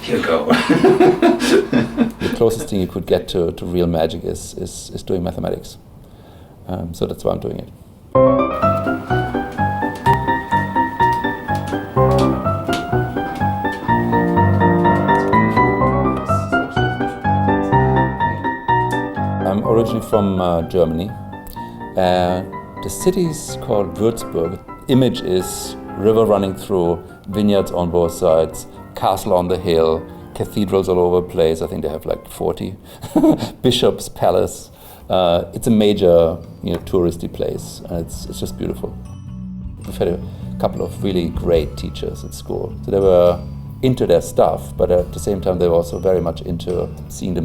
Here you go. The closest thing you could get to real magic is doing mathematics. So that's why I'm doing it. I'm originally from Germany. The city is called Würzburg. Image is river running through, vineyards on both sides, castle on the hill, cathedrals all over the place. I think they have like 40. Bishop's palace. It's a major, touristy place, and it's just beautiful. We've had a couple of really great teachers at school. So they were into their stuff, but at the same time they were also very much into seeing the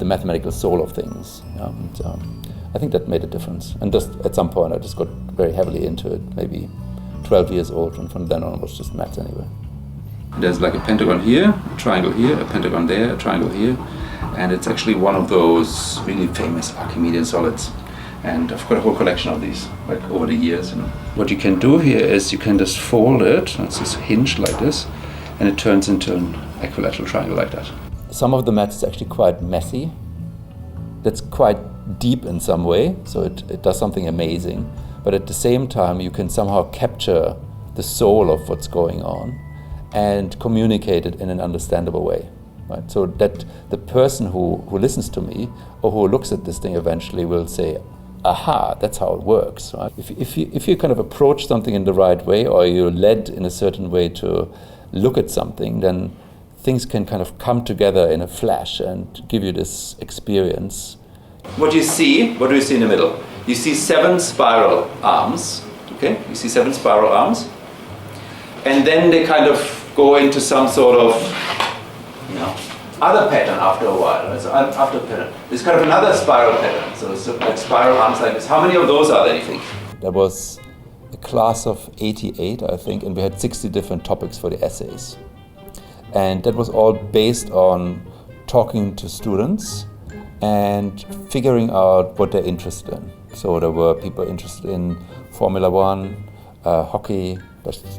mathematical soul of things. And, I think that made a difference. And just at some point I just got very heavily into it, maybe 12 years old, and from then on it was just maths anyway. There's like a pentagon here, a triangle here, a pentagon there, a triangle here, and it's actually one of those really famous Archimedean solids. And I've got a whole collection of these, like over the years. What you can do here is you can just fold it, it's just hinged like this, and it turns into an equilateral triangle like that. Some of the maths is actually quite messy. That's quite deep in some way, so it does something amazing. But at the same time, you can somehow capture the soul of what's going on and communicate it in an understandable way. Right? So that the person who listens to me or who looks at this thing eventually will say, aha, that's how it works. Right? If you kind of approach something in the right way, or you're led in a certain way to look at something, then things can kind of come together in a flash and give you this experience. What do you see in the middle? You see 7 spiral arms, okay? You see 7 spiral arms. And then they kind of go into some sort of, other pattern after a while. Right? So after a pattern. There's kind of another spiral pattern. So like spiral arms like this. How many of those are there, you think? There was a class of 88, I think, and we had 60 different topics for the essays. And that was all based on talking to students and figuring out what they're interested in. So there were people interested in Formula One, hockey,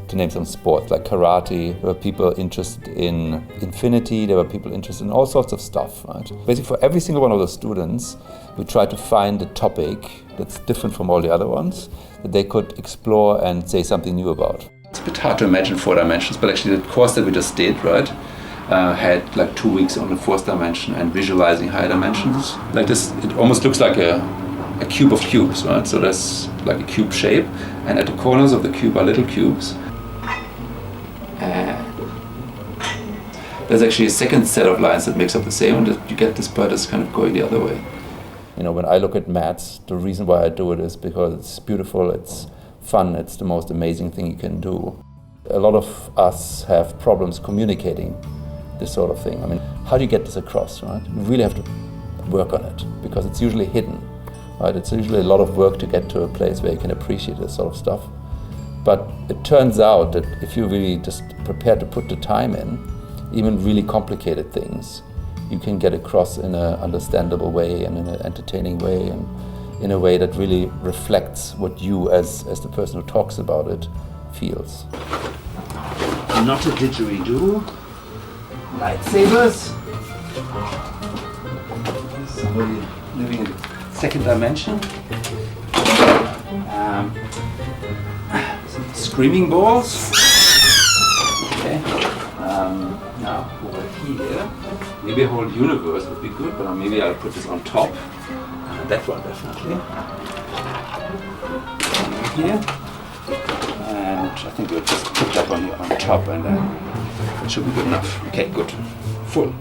to name some sports, like karate. There were people interested in infinity. There were people interested in all sorts of stuff. Right? Basically, for every single one of those students, we tried to find a topic that's different from all the other ones that they could explore and say something new about. It's a bit hard to imagine 4 dimensions, but actually the course that we just did, right, had like 2 weeks on the 4th dimension and visualizing higher dimensions. Like this, it almost looks like a cube of cubes, right? So there's like a cube shape, and at the corners of the cube are little cubes. And there's actually a second set of lines that makes up the same, and you get this part is kind of going the other way. When I look at maths, the reason why I do it is because it's beautiful, it's fun, it's the most amazing thing you can do. A lot of us have problems communicating this sort of thing. I mean, how do you get this across, right? You really have to work on it, because it's usually hidden, right? It's usually a lot of work to get to a place where you can appreciate this sort of stuff. But it turns out that if you really just prepare to put the time in, even really complicated things, you can get across in an understandable way and in an entertaining way, and in a way that really reflects what you, as the person who talks about it, feels. Not a didgeridoo. Lightsabers. Somebody living in the 2nd dimension. Some screaming balls. Okay. Now over here, maybe a whole universe would be good, but maybe I'll put this on top. That one definitely. Here. And I think we'll just put that one here on top, and then that should be good enough. Okay, good. Full.